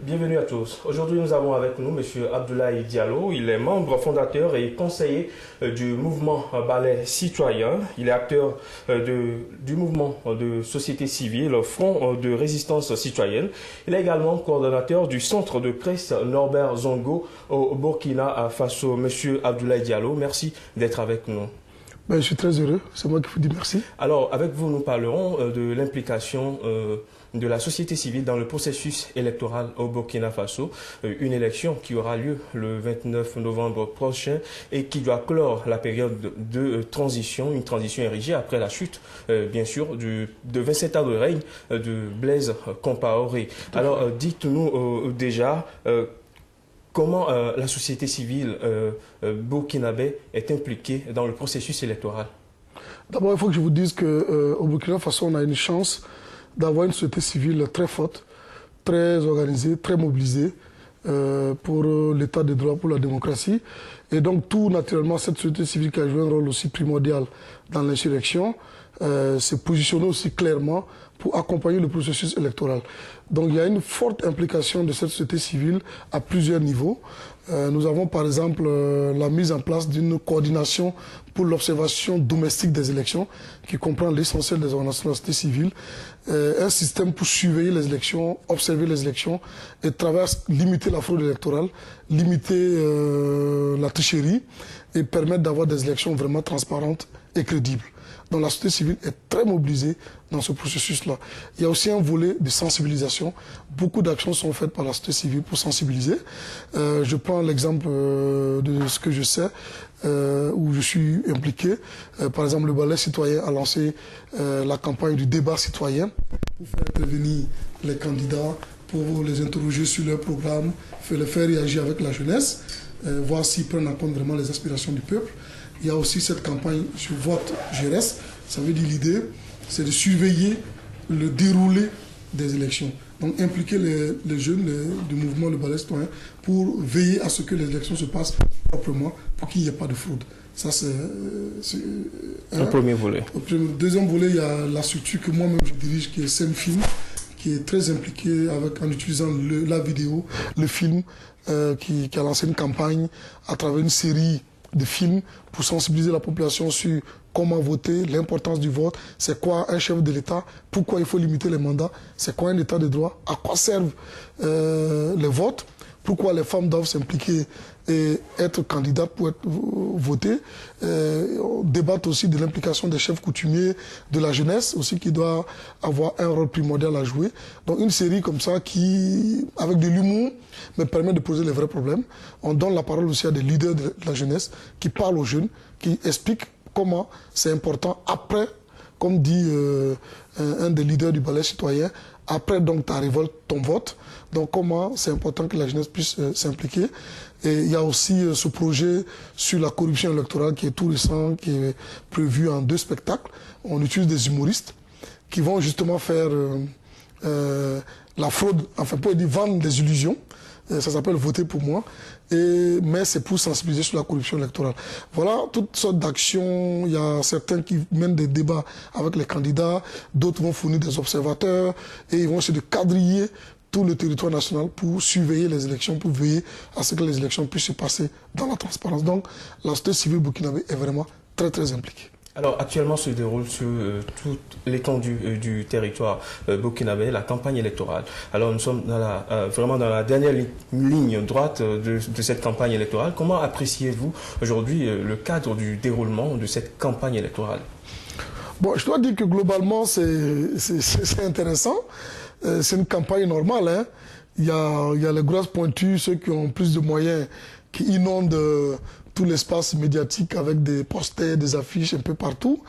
Bienvenue à tous. Aujourd'hui, nous avons avec nous M. Abdoulaye Diallo. Il est membre fondateur et conseiller du mouvement Balai Citoyen. Il est acteur du mouvement de société civile, Front de résistance citoyenne. Il est également coordonnateur du centre de presse Norbert Zongo au Burkina Faso. M. Abdoulaye Diallo, merci d'être avec nous. Ben, je suis très heureux, c'est moi qui vous dis merci. Alors, avec vous, nous parlerons de l'implication de la société civile dans le processus électoral au Burkina Faso, une élection qui aura lieu le 29 novembre prochain et qui doit clore la période de transition, une transition érigée après la chute, bien sûr, de 27 ans de règne de Blaise Compaoré. Alors, dites-nous déjà... comment la société civile burkinabé est impliquée dans le processus électoral? D'abord, il faut que je vous dise qu'au Burkina Faso, on a une chance d'avoir une société civile très forte, très organisée, très mobilisée pour l'état de droit, pour la démocratie. Et donc, tout naturellement, cette société civile qui a joué un rôle aussi primordial dans l'insurrection, s'est positionnée aussi clairement pour accompagner le processus électoral. Donc il y a une forte implication de cette société civile à plusieurs niveaux. Nous avons par exemple la mise en place d'une coordination pour l'observation domestique des élections qui comprend l'essentiel des organisations de la société civile, un système pour surveiller les élections, observer les élections et limiter la fraude électorale, limiter la tricherie et permettre d'avoir des élections vraiment transparentes et crédibles. Donc la société civile est très mobilisée dans ce processus-là. Il y a aussi un volet de sensibilisation. Beaucoup d'actions sont faites par la société civile pour sensibiliser. Je prends l'exemple de ce que je sais, où je suis impliqué. Par exemple, le Balai Citoyen a lancé la campagne du débat citoyen pour faire intervenir les candidats, pour les interroger sur leur programme, les faire réagir avec la jeunesse, voir s'ils prennent en compte vraiment les aspirations du peuple. Il y a aussi cette campagne sur vote, je reste. Ça veut dire l'idée, c'est de surveiller le déroulé des élections. Donc impliquer les jeunes du mouvement Le Balai Citoyen pour veiller à ce que les élections se passent proprement, pour qu'il n'y ait pas de fraude. Ça, c'est un premier volet. Deuxième volet, il y a la structure que moi-même je dirige, qui est Senfilm, qui est très impliquée en utilisant la vidéo, le film, qui a lancé une campagne à travers une série de films pour sensibiliser la population sur comment voter, l'importance du vote, c'est quoi un chef de l'État, pourquoi il faut limiter les mandats, c'est quoi un État de droit, à quoi servent les votes, pourquoi les femmes doivent s'impliquer et être candidates pour voter. On débat aussi de l'implication des chefs coutumiers, de la jeunesse aussi qui doit avoir un rôle primordial à jouer. Donc une série comme ça qui, avec de l'humour, me permet de poser les vrais problèmes. On donne la parole aussi à des leaders de la jeunesse qui parlent aux jeunes, qui expliquent comment c'est important après, comme dit un des leaders du Balai Citoyen, après donc ta révolte, ton vote. Donc comment c'est important que la jeunesse puisse s'impliquer. Et il y a aussi ce projet sur la corruption électorale qui est tout récent, qui est prévu en 2 spectacles. On utilise des humoristes qui vont justement faire la fraude, enfin pour dire vendre des illusions. Ça s'appelle Voter pour moi, mais c'est pour sensibiliser sur la corruption électorale. Voilà toutes sortes d'actions. Il y a certains qui mènent des débats avec les candidats, d'autres vont fournir des observateurs et ils vont essayer de quadriller tout le territoire national pour surveiller les élections, pour veiller à ce que les élections puissent se passer dans la transparence. Donc la société civile burkinabé est vraiment très très impliquée. Alors actuellement se déroule sur toute l'étendue du territoire burkinabé la campagne électorale. Alors nous sommes vraiment dans la dernière ligne droite de cette campagne électorale. Comment appréciez-vous aujourd'hui le cadre du déroulement de cette campagne électorale? Bon, je dois dire que globalement c'est intéressant. C'est une campagne normale. Hein. Il y a les grosses pointues, ceux qui ont plus de moyens, qui inondent tout l'espace médiatique avec des posters, des affiches un peu partout.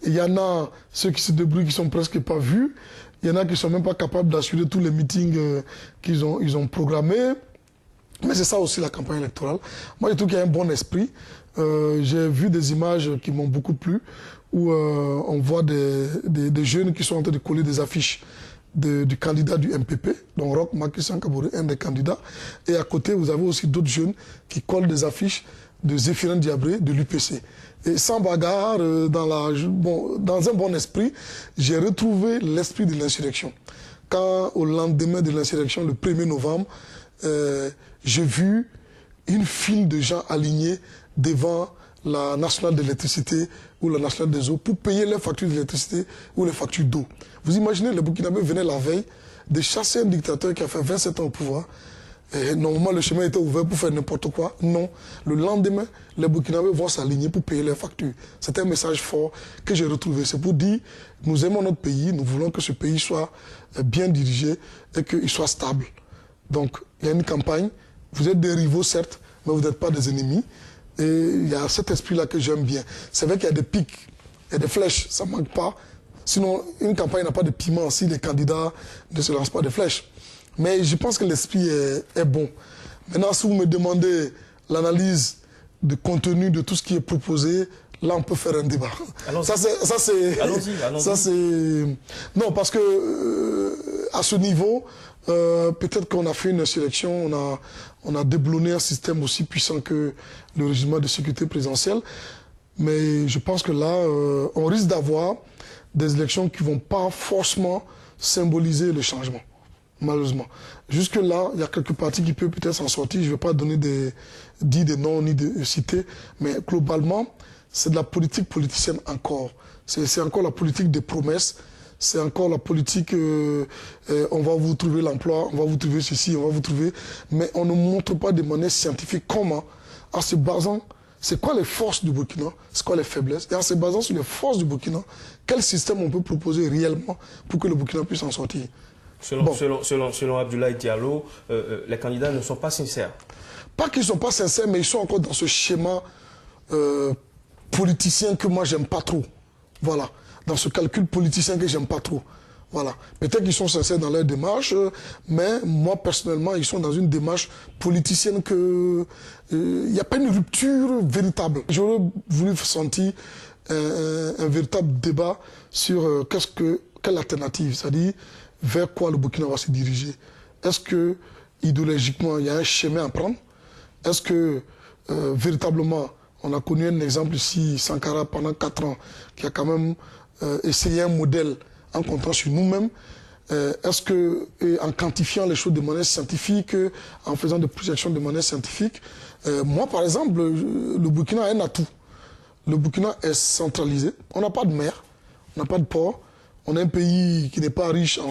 Et il y en a ceux qui se débrouillent, qui sont presque pas vus. Il y en a qui ne sont même pas capables d'assurer tous les meetings qu'ils ont programmés. Mais c'est ça aussi la campagne électorale. Moi, je trouve qu'il y a un bon esprit. J'ai vu des images qui m'ont beaucoup plu, où on voit des jeunes qui sont en train de coller des affiches du candidat du MPP, donc Roch Macky Sankaboré, un des candidats. Et à côté, vous avez aussi d'autres jeunes qui collent des affiches de Zéphirin Diabré, de l'UPC. Et sans bagarre, dans un bon esprit, j'ai retrouvé l'esprit de l'insurrection. quand au lendemain de l'insurrection, le 1er novembre, j'ai vu une file de gens alignés devant la nationale de l'électricité ou la nationale des eaux pour payer leurs factures d'électricité ou les factures d'eau. Vous imaginez, les Burkinabés venaient la veille de chasser un dictateur qui a fait 27 ans au pouvoir. Et normalement, le chemin était ouvert pour faire n'importe quoi. Non. Le lendemain, les Burkinabés vont s'aligner pour payer leurs factures. C'est un message fort que j'ai retrouvé. C'est pour dire, nous aimons notre pays, nous voulons que ce pays soit bien dirigé et qu'il soit stable. Donc, il y a une campagne. Vous êtes des rivaux, certes, mais vous n'êtes pas des ennemis. Et il y a cet esprit-là que j'aime bien. C'est vrai qu'il y a des pics et des flèches, ça ne manque pas. Sinon, une campagne n'a pas de piment si les candidats ne se lancent pas de flèches. Mais je pense que l'esprit est bon. Maintenant, si vous me demandez l'analyse du contenu de tout ce qui est proposé, là, on peut faire un débat. Ça, c'est... Allons-y. Non, parce que à ce niveau, peut-être qu'on a fait une sélection, on a déblonné un système aussi puissant que le régime de sécurité présidentielle. Mais je pense que là, on risque d'avoir des élections qui ne vont pas forcément symboliser le changement, malheureusement. Jusque-là, il y a quelques partis qui peuvent peut-être s'en sortir. Je ne vais pas donner dire des noms ni de citer, mais globalement, c'est de la politique politicienne encore. C'est encore la politique des promesses. C'est encore la politique, on va vous trouver l'emploi, on va vous trouver ceci, on va vous trouver... Mais on ne montre pas de manière scientifique comment, en se basant, c'est quoi les forces du Burkina, c'est quoi les faiblesses, et en se basant sur les forces du Burkina, quel système on peut proposer réellement pour que le Burkina puisse en sortir. Selon Abdoulaye Diallo, les candidats ne sont pas sincères. Pas qu'ils ne sont pas sincères, mais ils sont encore dans ce schéma politicien que moi, j'aime pas trop. Voilà. Dans ce calcul politicien que j'aime pas trop. Voilà. Peut-être qu'ils sont sincères dans leur démarche, mais moi, personnellement, ils sont dans une démarche politicienne que... Il n'y a pas une rupture véritable. J'aurais voulu sentir un véritable débat sur quelle alternative, c'est-à-dire vers quoi le Burkina va se diriger. Est-ce que, idéologiquement, il y a un chemin à prendre? Est-ce que, véritablement, on a connu un exemple ici, Sankara, pendant 4 ans, qui a quand même essayé un modèle en comptant sur nous-mêmes. Est-ce que, en quantifiant les choses de manière scientifique, en faisant des projections de manière scientifique, moi, par exemple, le Burkina a un atout. Le Burkina est centralisé. On n'a pas de mer, on n'a pas de port. On est un pays qui n'est pas riche en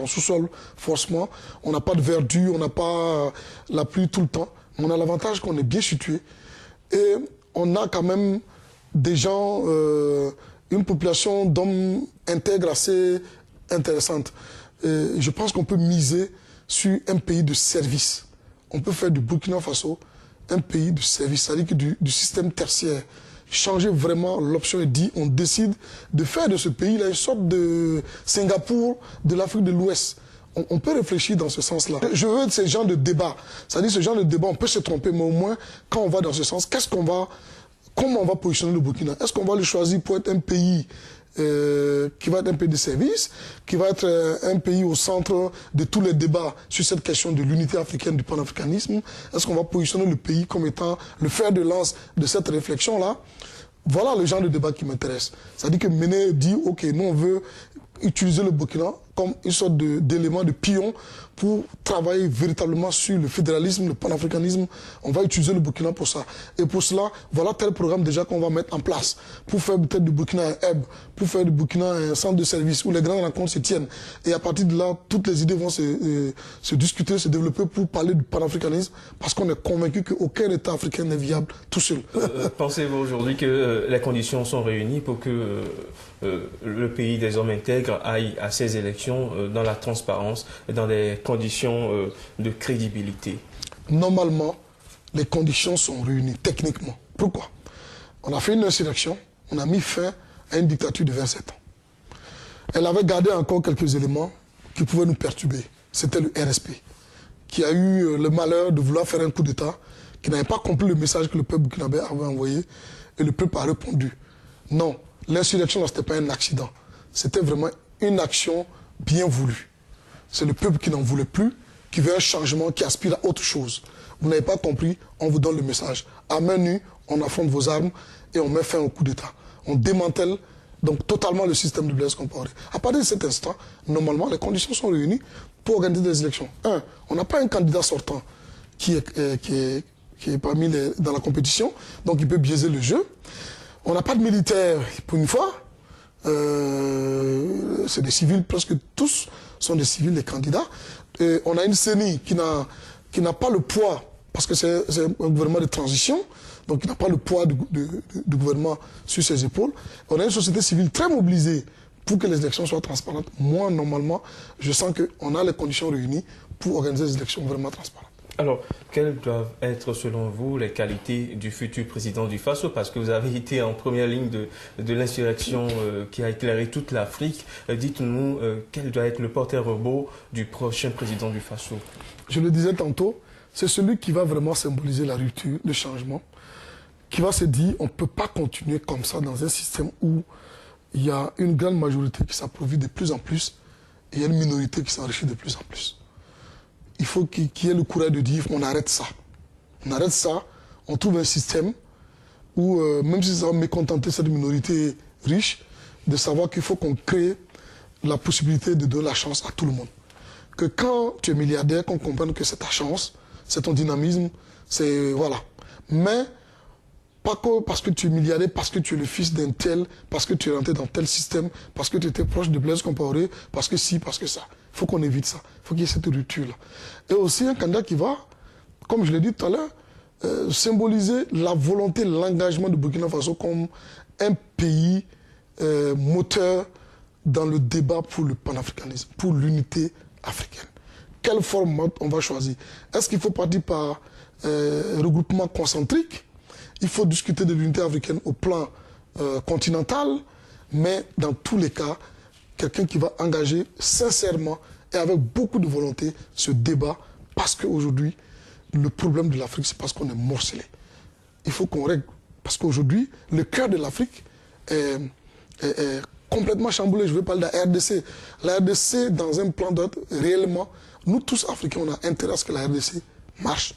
sous-sol, forcément. On n'a pas de verdure, on n'a pas la pluie tout le temps. Mais on a l'avantage qu'on est bien situé. Et on a quand même des gens, une population d'hommes intègres assez intéressante. Et je pense qu'on peut miser sur un pays de service. On peut faire du Burkina Faso un pays de service, c'est-à-dire que du système tertiaire. Changer vraiment l'option et dire on décide de faire de ce pays-là une sorte de Singapour de l'Afrique de l'Ouest. On peut réfléchir dans ce sens-là. Je veux ce genre de débat. C'est-à-dire ce genre de débat, on peut se tromper, mais au moins, quand on va dans ce sens, comment on va positionner le Burkina? Est-ce qu'on va le choisir pour être un pays qui va être un pays de service, qui va être un pays au centre de tous les débats sur cette question de l'unité africaine, du panafricanisme? Est-ce qu'on va positionner le pays comme étant le fer de lance de cette réflexion-là? Voilà le genre de débat qui m'intéresse. C'est-à-dire que Méné dit, ok, nous on veut utiliser le Burkina comme une sorte d'élément de pion pour travailler véritablement sur le fédéralisme, le panafricanisme. On va utiliser le Burkina pour ça. Et pour cela, voilà tel programme déjà qu'on va mettre en place pour faire peut-être du Burkina un hub, pour faire du Burkina un centre de service où les grandes rencontres se tiennent. Et à partir de là, toutes les idées vont se discuter, se développer pour parler du panafricanisme parce qu'on est convaincu qu'aucun État africain n'est viable tout seul. Pensez-vous aujourd'hui que les conditions sont réunies pour que le pays des hommes intègres aille à ces élections dans la transparence et dans des conditions de crédibilité? Normalement, les conditions sont réunies techniquement. Pourquoi? On a fait une insurrection, on a mis fin à une dictature de 27 ans. Elle avait gardé encore quelques éléments qui pouvaient nous perturber. C'était le RSP, qui a eu le malheur de vouloir faire un coup d'État, qui n'avait pas compris le message que le peuple burkinabé avait envoyé, et le peuple a répondu. Non, l'insurrection, ce n'était pas un accident. C'était vraiment une action bien voulue. C'est le peuple qui n'en voulait plus, qui veut un changement, qui aspire à autre chose. Vous n'avez pas compris, on vous donne le message. À main nue, on affronte vos armes et on met fin au coup d'État. On démantèle donc totalement le système de Blaise Compaoré. À partir de cet instant, normalement, les conditions sont réunies pour organiser des élections. On n'a pas un candidat sortant qui est parmi dans la compétition, donc il peut biaiser le jeu. On n'a pas de militaires pour une fois. C'est des civils, presque tous sont des civils, les candidats. Et on a une CENI qui n'a pas le poids, parce que c'est un gouvernement de transition, donc il n'a pas le poids du gouvernement sur ses épaules. On a une société civile très mobilisée pour que les élections soient transparentes. Moi, normalement, je sens qu'on a les conditions réunies pour organiser des élections vraiment transparentes. Alors, quelles doivent être, selon vous, les qualités du futur président du FASO? Parce que vous avez été en première ligne de l'insurrection qui a éclairé toute l'Afrique. Dites-nous, quel doit être le porteur-robot du prochain président du FASO? Je le disais tantôt, c'est celui qui va vraiment symboliser la rupture, le changement, qui va se dire, on ne peut pas continuer comme ça dans un système où il y a une grande majorité qui s'approvit de plus en plus et il y a une minorité qui s'enrichit de plus en plus. Il faut qu'il y ait le courage de dire on arrête ça. On arrête ça, on trouve un système où, même si ça va mécontenter cette minorité riche, de savoir qu'il faut qu'on crée la possibilité de donner la chance à tout le monde. Que quand tu es milliardaire, qu'on comprenne que c'est ta chance, c'est ton dynamisme, c'est... voilà. Mais pas que parce que tu es milliardaire, parce que tu es le fils d'un tel, parce que tu es rentré dans tel système, parce que tu étais proche de Blaise Compaoré, parce que si, parce que ça. Il faut qu'on évite ça. Il faut qu'il y ait cette rupture-là. Et aussi un candidat qui va, comme je l'ai dit tout à l'heure, symboliser la volonté, l'engagement de Burkina Faso comme un pays moteur dans le débat pour le panafricanisme, pour l'unité africaine. Quelle forme on va choisir? Est-ce qu'il faut partir par regroupement concentrique? Il faut discuter de l'unité africaine au plan continental, mais dans tous les cas, quelqu'un qui va engager sincèrement et avec beaucoup de volonté ce débat, parce qu'aujourd'hui, le problème de l'Afrique, c'est parce qu'on est morcelé. Il faut qu'on règle, parce qu'aujourd'hui, le cœur de l'Afrique est complètement chamboulé. Je veux parler de la RDC. La RDC, dans un plan d'autre, réellement, nous tous Africains, on a intérêt à ce que la RDC marche.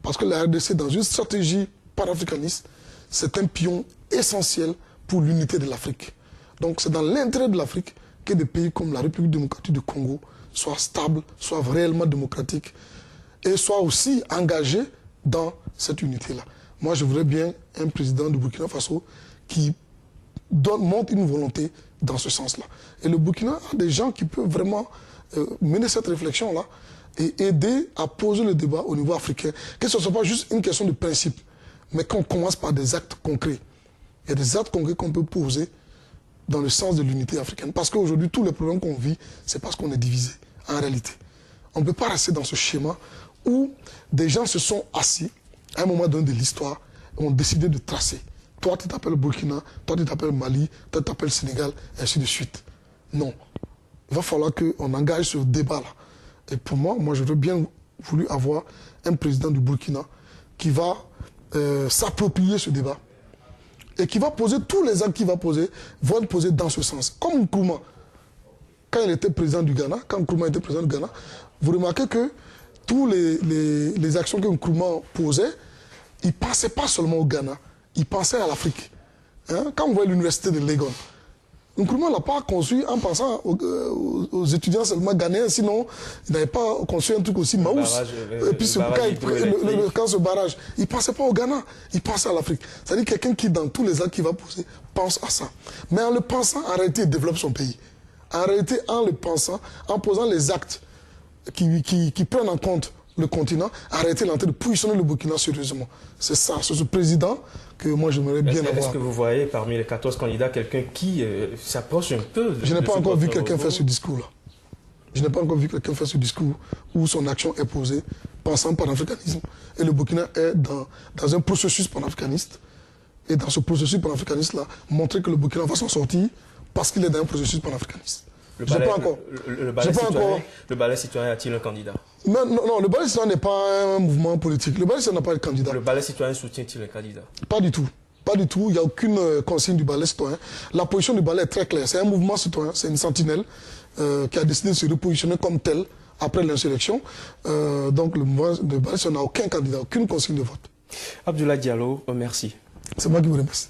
Parce que la RDC, dans une stratégie panafricaniste, c'est un pion essentiel pour l'unité de l'Afrique. Donc c'est dans l'intérêt de l'Afrique que des pays comme la République démocratique du Congo soient stables, soient réellement démocratiques et soient aussi engagés dans cette unité-là. Moi, je voudrais bien un président du Burkina Faso qui montre une volonté dans ce sens-là. Et le Burkina a des gens qui peuvent vraiment mener cette réflexion-là et aider à poser le débat au niveau africain. Que ce ne soit pas juste une question de principe, mais qu'on commence par des actes concrets. Il y a des actes concrets qu'on peut poser dans le sens de l'unité africaine. Parce qu'aujourd'hui, tous les problèmes qu'on vit, c'est parce qu'on est divisé, en réalité. On ne peut pas rester dans ce schéma où des gens se sont assis, à un moment donné de l'histoire, et ont décidé de tracer. Toi, tu t'appelles Burkina, toi, tu t'appelles Mali, toi, tu t'appelles Sénégal, et ainsi de suite. Non. Il va falloir qu'on engage ce débat-là. Et pour moi, j'aurais bien voulu avoir un président du Burkina qui va s'approprier ce débat et qui va poser tous les actes qu'il va poser, vont être posés dans ce sens. Comme Nkrumah, quand il était président du Ghana, vous remarquez que toutes les actions que Nkrumah posait, il ne pensait pas seulement au Ghana, il pensait à l'Afrique. Hein? Quand on voit l'université de Legon, Nkrumah ne l'a pas conçu en pensant aux étudiants seulement ghanéens, sinon il n'avait pas conçu un truc aussi maous. Et puis quand ce barrage, il ne pensait pas au Ghana, il pensait à l'Afrique. C'est-à-dire quelqu'un qui, dans tous les actes qu'il va poser, pense à ça. Mais en le pensant, en réalité, il développe son pays. En réalité, en le pensant, en posant les actes qui prennent en compte le continent, en réalité, il est en train de positionner le Burkina sérieusement. C'est ça, c'est ce président que moi j'aimerais bien avoir. Est-ce que vous voyez parmi les 14 candidats quelqu'un qui s'approche un peu Je n'ai pas encore vu quelqu'un faire ce discours-là. Je n'ai pas encore vu quelqu'un faire ce discours où son action est posée, pensant panafricanisme. Et le Burkina est dans un processus panafricaniste. Et dans ce processus panafricaniste-là, montrer que le Burkina va s'en sortir parce qu'il est dans un processus panafricaniste. Le balai citoyen a-t-il un candidat? Non, le balai citoyen n'est pas un mouvement politique. Le balai citoyen n'a pas de candidat. Le balai citoyen soutient-il un candidat? Pas du tout. Pas du tout. Il n'y a aucune consigne du balai citoyen. La position du balai est très claire. C'est un mouvement citoyen, c'est une sentinelle qui a décidé de se repositionner comme tel après l'insurrection. Donc le balai citoyen n'a aucun candidat, aucune consigne de vote. Abdoulaye Diallo, merci. C'est moi qui vous remercie.